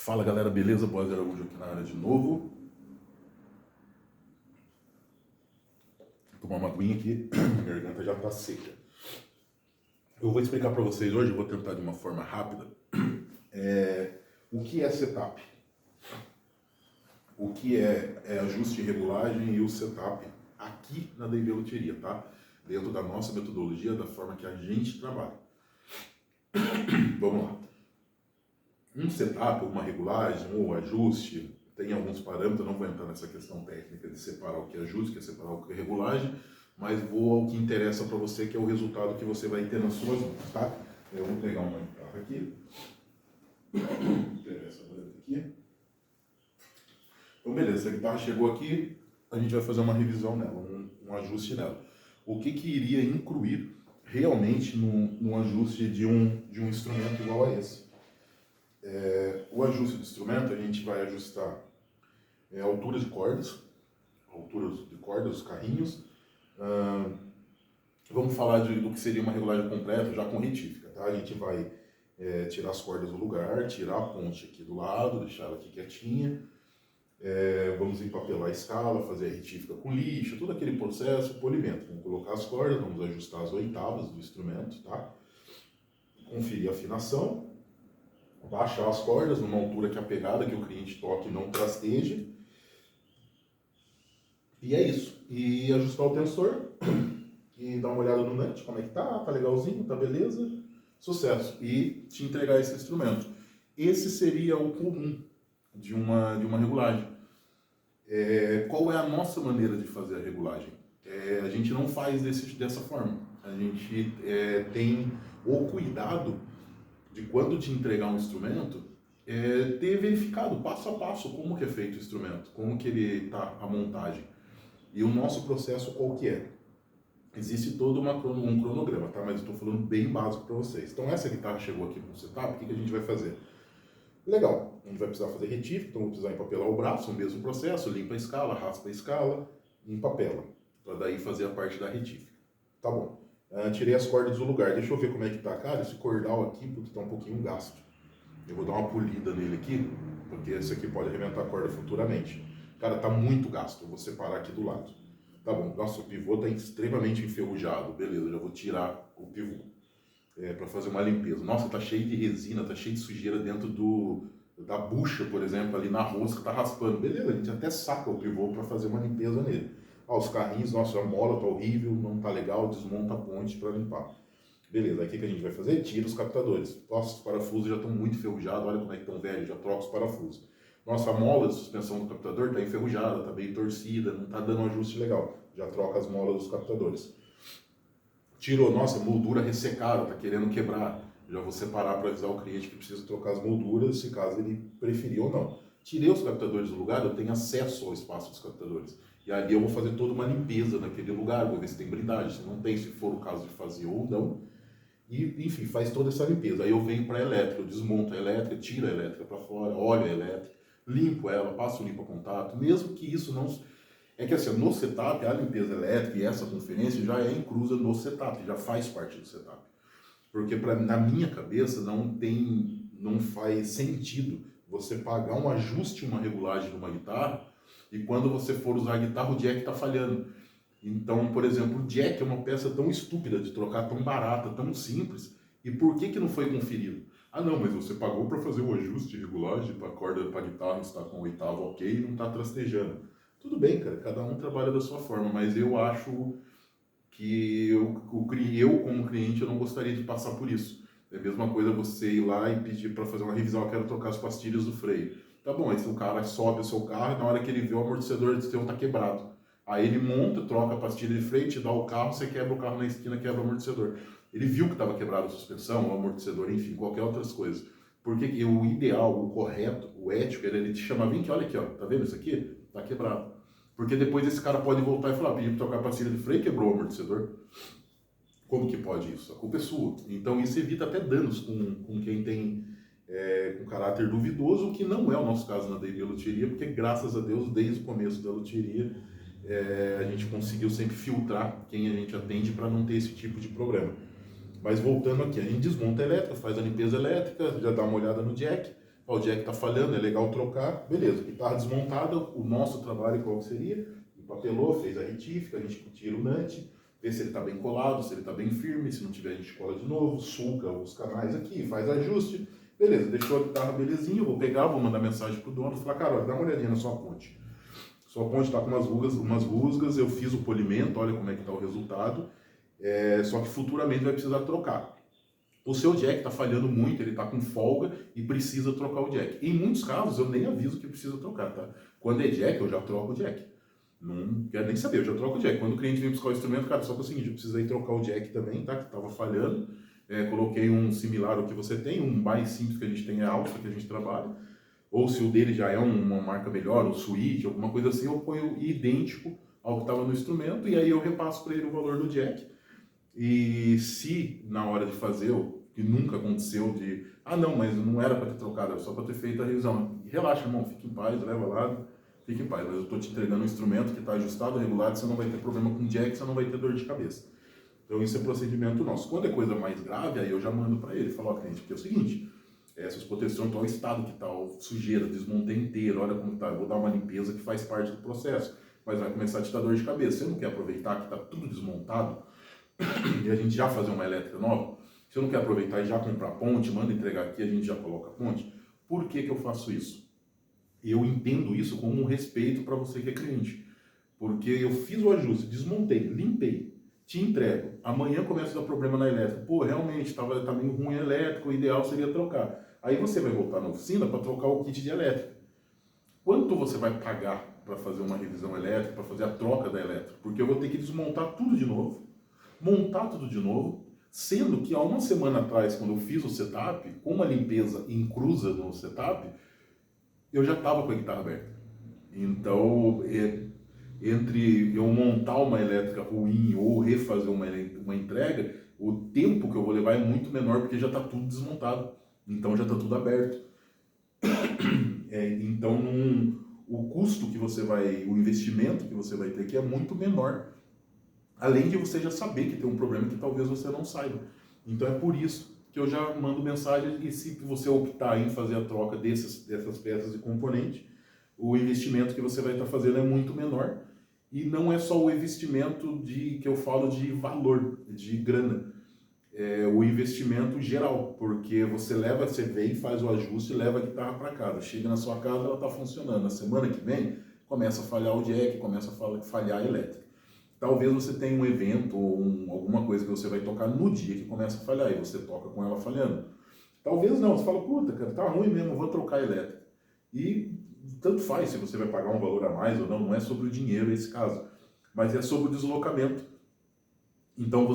Fala galera, beleza? Boaz Araújo aqui na área de novo. Vou tomar uma aguinha aqui, a garganta já tá seca. Eu vou explicar para vocês hoje, eu vou tentar de uma forma rápida, o que é setup, o que é ajuste e regulagem e o setup aqui na D&V Loteria, tá? Dentro da nossa metodologia, da forma que a gente trabalha. Vamos lá. Um setup, uma regulagem ou ajuste, tem alguns parâmetros, eu não vou entrar nessa questão técnica de separar o que é ajuste, que é separar o que é regulagem, mas vou ao que interessa para você, que é o resultado que você vai ter nas suas mãos, tá? Eu vou pegar uma guitarra aqui, pegar essa branca aqui. Então beleza, a guitarra chegou aqui, a gente vai fazer uma revisão nela, um ajuste nela. O que iria incluir realmente no ajuste de um instrumento igual a esse? O ajuste do instrumento, a gente vai ajustar a altura de cordas, os carrinhos. Vamos falar do que seria uma regulagem completa, já com retífica, tá? A gente vai tirar as cordas do lugar, tirar a ponte aqui do lado, deixar ela aqui quietinha. Vamos empapelar a escala, fazer a retífica com lixa, todo aquele processo, polimento. Vamos colocar as cordas, vamos ajustar as oitavas do instrumento, tá? Conferir a afinação. Baixar as cordas numa altura que a pegada que o cliente toque não trasteje. E é isso. E ajustar o tensor. E dar uma olhada no NUT, como é que tá legalzinho, tá beleza? Sucesso. E te entregar esse instrumento. Esse seria o comum de uma regulagem. Qual é a nossa maneira de fazer a regulagem? A gente não faz dessa forma. A gente tem o cuidado de quando te entregar um instrumento, ter verificado passo a passo como que é feito o instrumento, como que ele está a montagem. E o nosso processo qual que é? Existe todo um cronograma, tá? Mas eu estou falando bem básico para vocês. Então essa guitarra chegou aqui com o setup, o que a gente vai fazer? Legal, a gente vai precisar fazer retífica, então vou precisar empapelar o braço, o mesmo processo, limpa a escala, raspa a escala, empapela, para daí fazer a parte da retífica. Tá bom. Tirei as cordas do lugar. Deixa eu ver como é que tá, cara, esse cordal aqui, porque tá um pouquinho gasto. Eu vou dar uma polida nele aqui, porque esse aqui pode arrebentar a corda futuramente. Cara, tá muito gasto. Eu vou separar aqui do lado. Tá bom. Nossa, o pivô tá extremamente enferrujado. Beleza, já vou tirar o pivô para fazer uma limpeza. Nossa, tá cheio de resina, tá cheio de sujeira dentro da bucha, por exemplo, ali na rosca, tá raspando. Beleza, a gente até saca o pivô para fazer uma limpeza nele. Os carrinhos, nossa, a mola tá horrível, não tá legal, desmonta a ponte para limpar. Beleza, aí o que a gente vai fazer? Tira os captadores. Nossa, os parafusos já estão muito enferrujados, olha como é que estão velhos, já troca os parafusos. Nossa, a mola de suspensão do captador está enferrujada, está bem torcida, não está dando um ajuste legal. Já troca as molas dos captadores. Tirou, nossa, moldura ressecada, está querendo quebrar. Já vou separar para avisar o cliente que precisa trocar as molduras, se caso ele preferir ou não. Tirei os captadores do lugar, eu tenho acesso ao espaço dos captadores. E ali eu vou fazer toda uma limpeza naquele lugar, vou ver se tem blindagem, se não tem, se for o caso de fazer ou não. E, enfim, faz toda essa limpeza. Aí eu venho para a elétrica, eu desmonto a elétrica, tiro a elétrica para fora, olho a elétrica, limpo ela, passo limpa contato, mesmo que isso não... É que assim, no setup, a limpeza elétrica e essa conferência já é inclusa no setup, já faz parte do setup. Porque na minha cabeça não faz sentido você pagar um ajuste, uma regulagem numa guitarra, e quando você for usar a guitarra, o jack está falhando. Então, por exemplo, o jack é uma peça tão estúpida de trocar, tão barata, tão simples, e por que não foi conferido? Ah não, mas você pagou para fazer o ajuste de regulagem para a corda, para a guitarra está com a oitava ok e não está trastejando. Tudo bem, cara, cada um trabalha da sua forma, mas eu acho que eu como cliente, eu não gostaria de passar por isso. É a mesma coisa você ir lá e pedir para fazer uma revisão, eu quero trocar as pastilhas do freio. Tá bom, aí o cara sobe o seu carro e na hora que ele vê o amortecedor do seu tá quebrado. Aí ele monta, troca a pastilha de freio, te dá o carro, você quebra o carro na esquina, quebra o amortecedor. Ele viu que estava quebrada a suspensão, o amortecedor, enfim, qualquer outras coisas. Porque o ideal, o correto, o ético, ele te chama, vem aqui, olha aqui, ó, tá vendo isso aqui? Tá quebrado. Porque depois esse cara pode voltar e falar, pediu para trocar a pastilha de freio e quebrou o amortecedor. Como que pode isso? A culpa é sua. Então isso evita até danos com quem tem com caráter duvidoso, o que não é o nosso caso na D&V Loteria, porque graças a Deus, desde o começo da loteria, a gente conseguiu sempre filtrar quem a gente atende para não ter esse tipo de problema. Mas voltando aqui, a gente desmonta a elétrica, faz a limpeza elétrica, já dá uma olhada no jack, ó, o jack tá falhando, é legal trocar, beleza. Guitarra desmontada, o nosso trabalho qual seria? Empapelou, fez a retífica, a gente tira o nut, vê se ele tá bem colado, se ele tá bem firme, se não tiver a gente cola de novo, sulca os canais aqui, faz ajuste. Beleza, deixou a guitarra belezinha, eu vou pegar, vou mandar mensagem pro dono, falar, cara, ó, dá uma olhadinha na sua ponte. Sua ponte tá com umas rusgas, eu fiz o polimento, olha como é que tá o resultado, só que futuramente vai precisar trocar. O seu jack está falhando muito, ele está com folga e precisa trocar o jack. Em muitos casos eu nem aviso que precisa trocar, tá? Quando é jack, eu já troco o jack. Não quero nem saber, eu já troco o jack. Quando o cliente vem buscar o instrumento, cara, só que é o seguinte, eu precisei trocar o jack também, tá? Que estava falhando. Coloquei um similar ao que você tem, um mais simples que a gente tem é a Alpha, que a gente trabalha. Ou se o dele já é uma marca melhor, um Switch, alguma coisa assim, eu ponho idêntico ao que estava no instrumento e aí eu repasso para ele o valor do jack. E se na hora de fazer, o que nunca aconteceu de, não, mas não era para ter trocado, era só para ter feito a revisão. Relaxa, irmão, fique em paz, leva lá, fique em paz. Mas eu estou te entregando um instrumento que está ajustado, regulado, você não vai ter problema com jack, você não vai ter dor de cabeça. Então isso é procedimento nosso. Quando é coisa mais grave, aí eu já mando para ele, falo, ó, cliente, porque é o seguinte, essas proteções estão ao estado que está, sujeira, desmontei inteiro, olha como está, eu vou dar uma limpeza que faz parte do processo, mas vai começar a te dar dor de cabeça. Você não quer aproveitar que está tudo desmontado, e a gente já fazer uma elétrica nova, se eu não quero aproveitar e já comprar ponte, manda entregar aqui, a gente já coloca a ponte. Por que eu faço isso? Eu entendo isso como um respeito para você que é cliente. Porque eu fiz o ajuste, desmontei, limpei, te entrego. Amanhã começa a dar problema na elétrica. Pô, realmente, tá meio ruim a elétrica, o ideal seria trocar. Aí você vai voltar na oficina para trocar o kit de elétrica. Quanto você vai pagar para fazer uma revisão elétrica, para fazer a troca da elétrica? Porque eu vou ter que desmontar tudo de novo, montar tudo de novo, sendo que há uma semana atrás, quando eu fiz o setup, com uma limpeza em cruza no setup, eu já estava com a guitarra aberta. Então, entre eu montar uma elétrica ruim ou refazer uma entrega, o tempo que eu vou levar é muito menor, porque já está tudo desmontado. Então, já está tudo aberto. Então, o custo que você vai, o investimento que você vai ter aqui é muito menor. Além de você já saber que tem um problema que talvez você não saiba. Então é por isso que eu já mando mensagem e se você optar em fazer a troca dessas peças e componentes, o investimento que você vai estar fazendo é muito menor. E não é só o investimento que eu falo de valor, de grana. É o investimento geral, porque você vem, faz o ajuste e leva a guitarra para casa. Chega na sua casa, ela está funcionando. Na semana que vem, começa a falhar o jack, começa a falhar a elétrica. Talvez você tenha um evento ou alguma coisa que você vai tocar no dia que começa a falhar e você toca com ela falhando. Talvez não, você fala, puta, cara, tá ruim mesmo, vou trocar a elétrica. E tanto faz se você vai pagar um valor a mais ou não é sobre o dinheiro esse caso, mas é sobre o deslocamento. Então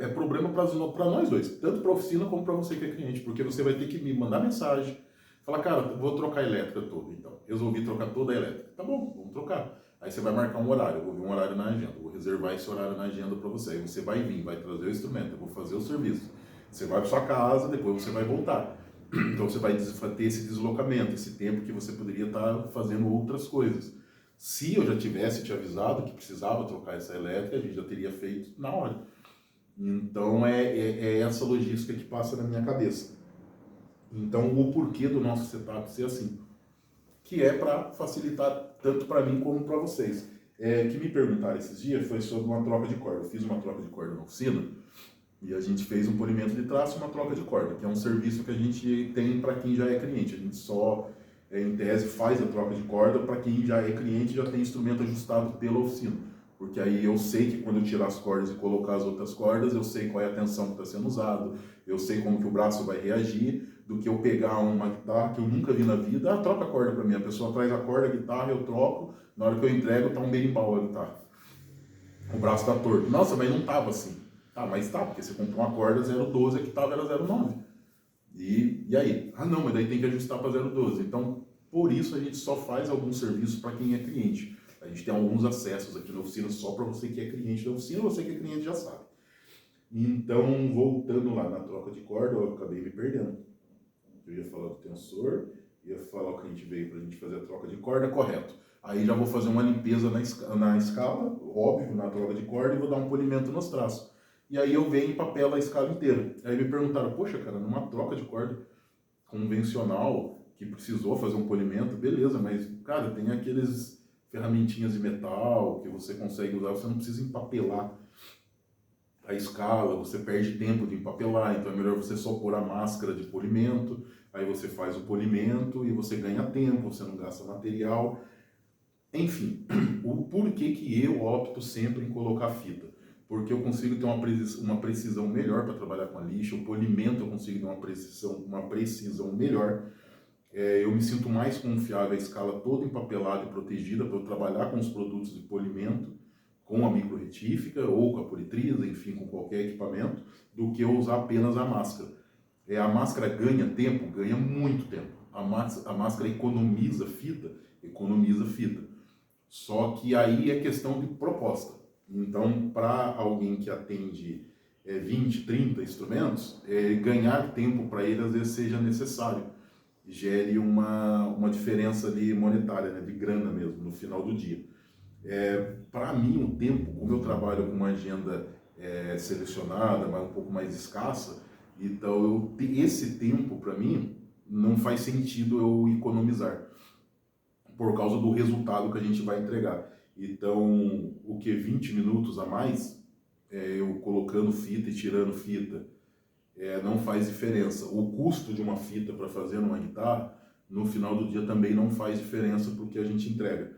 é problema para nós dois, tanto para a oficina como para você que é cliente, porque você vai ter que me mandar mensagem, falar, cara, vou trocar a elétrica toda, então. Resolvi trocar toda a elétrica. Tá bom, vamos trocar. Aí você vai marcar um horário, eu vou ver um horário na agenda, vou reservar esse horário na agenda para você. Aí você vai vir, vai trazer o instrumento, eu vou fazer o serviço. Você vai para sua casa, depois você vai voltar. Então você vai ter esse deslocamento, esse tempo que você poderia estar fazendo outras coisas. Se eu já tivesse te avisado que precisava trocar essa elétrica, a gente já teria feito na hora. Então é essa logística que passa na minha cabeça. Então o porquê do nosso setup ser assim, que é para facilitar tanto para mim como para vocês. Que me perguntaram esses dias foi sobre uma troca de corda. Eu fiz uma troca de corda na oficina e a gente fez um polimento de traço e uma troca de corda, que é um serviço que a gente tem para quem já é cliente. A gente só, em tese, faz a troca de corda para quem já é cliente e já tem instrumento ajustado pela oficina. Porque aí eu sei que quando eu tirar as cordas e colocar as outras cordas, eu sei qual é a tensão que está sendo usado, eu sei como que o braço vai reagir, do que eu pegar uma guitarra que eu nunca vi na vida, troca a corda para mim, a pessoa traz a corda, a guitarra, eu troco, na hora que eu entrego tá um berimbau a guitarra. O braço tá torto. Nossa, mas não tava assim. Tá, mas tá, porque você comprou uma corda 0,12, a que tava era 0,9. E aí? Não, mas daí tem que ajustar para 0,12. Então, por isso a gente só faz algum serviço para quem é cliente. A gente tem alguns acessos aqui na oficina só para você que é cliente da oficina, você que é cliente já sabe. Então, voltando lá na troca de corda, eu acabei me perdendo. Eu ia falar do tensor, ia falar que a gente veio para a gente fazer a troca de corda, correto. Aí já vou fazer uma limpeza na escala, óbvio, na troca de corda, e vou dar um polimento nos traços. E aí eu venho e papelo a escala inteira. Aí me perguntaram, poxa, cara, numa troca de corda, convencional que precisou fazer um polimento, beleza, mas, cara, tem aqueles ferramentinhas de metal que você consegue usar, você não precisa empapelar a escala, você perde tempo de empapelar, então é melhor você só pôr a máscara de polimento, aí você faz o polimento e você ganha tempo, você não gasta material. Enfim, o porquê que eu opto sempre em colocar fita? Porque eu consigo ter uma precisão melhor para trabalhar com a lixa, o polimento eu consigo ter uma precisão melhor, eu me sinto mais confiável, a escala toda empapelada e protegida para eu trabalhar com os produtos de polimento, com a microretífica ou com a politrisa, enfim, com qualquer equipamento, do que eu usar apenas a máscara. A máscara ganha tempo? Ganha muito tempo. A máscara economiza fita? Economiza fita. Só que aí é questão de proposta. Então, para alguém que atende 20, 30 instrumentos, ganhar tempo para ele às vezes seja necessário. Gere uma diferença ali monetária, né, de grana mesmo, no final do dia. Para mim, o tempo, como eu trabalho com uma agenda selecionada, mas um pouco mais escassa, então esse tempo, para mim, não faz sentido eu economizar, por causa do resultado que a gente vai entregar. Então, o que 20 minutos a mais, eu colocando fita e tirando fita, não faz diferença. O custo de uma fita para fazer numa guitarra, no final do dia também não faz diferença porque a gente entrega.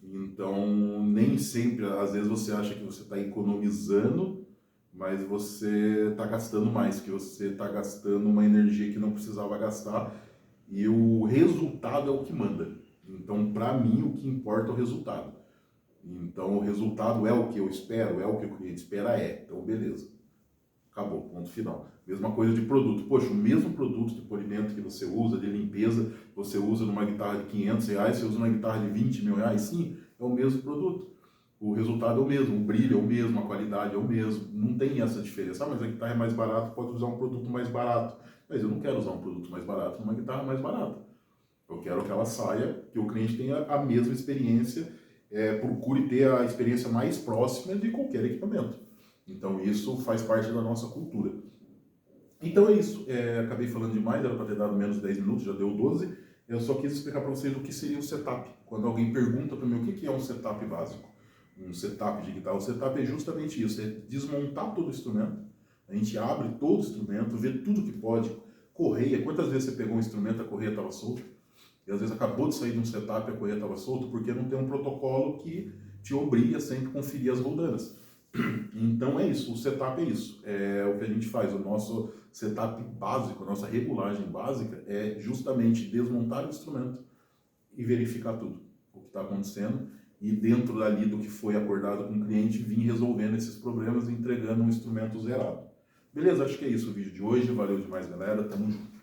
Então, nem sempre, às vezes você acha que você está economizando, mas você está gastando mais, que você está gastando uma energia que não precisava gastar, e o resultado é o que manda. Então, para mim, o que importa é o resultado. Então, o resultado é o que eu espero, é o que o cliente espera, então beleza. Acabou, ponto final. Mesma coisa de produto. Poxa, o mesmo produto de polimento que você usa, de limpeza, você usa numa guitarra de R$500, você usa numa guitarra de 20 mil reais, sim, é o mesmo produto. O resultado é o mesmo, o brilho é o mesmo, a qualidade é o mesmo. Não tem essa diferença. Mas a guitarra é mais barata, pode usar um produto mais barato. Mas eu não quero usar um produto mais barato numa guitarra mais barata. Eu quero que ela saia, que o cliente tenha a mesma experiência, procure ter a experiência mais próxima de qualquer equipamento. Então isso faz parte da nossa cultura. Então é isso, acabei falando demais, era para ter dado menos de 10 minutos, já deu 12. Eu só quis explicar para vocês o que seria o setup. Quando alguém pergunta para mim o que é um setup básico, um setup de guitarra, o setup é justamente isso, é desmontar todo o instrumento, a gente abre todo o instrumento, vê tudo que pode, correia, quantas vezes você pegou um instrumento, a correia estava solta, e às vezes acabou de sair de um setup e a correia estava solta, porque não tem um protocolo que te obriga a sempre conferir as roldanas. Então é isso, o setup é isso, é o que a gente faz, o nosso setup básico, a nossa regulagem básica é justamente desmontar o instrumento e verificar tudo, o que está acontecendo, e dentro dali do que foi acordado com o cliente, vir resolvendo esses problemas e entregando um instrumento zerado. Beleza, acho que é isso o vídeo de hoje, valeu demais galera, tamo junto.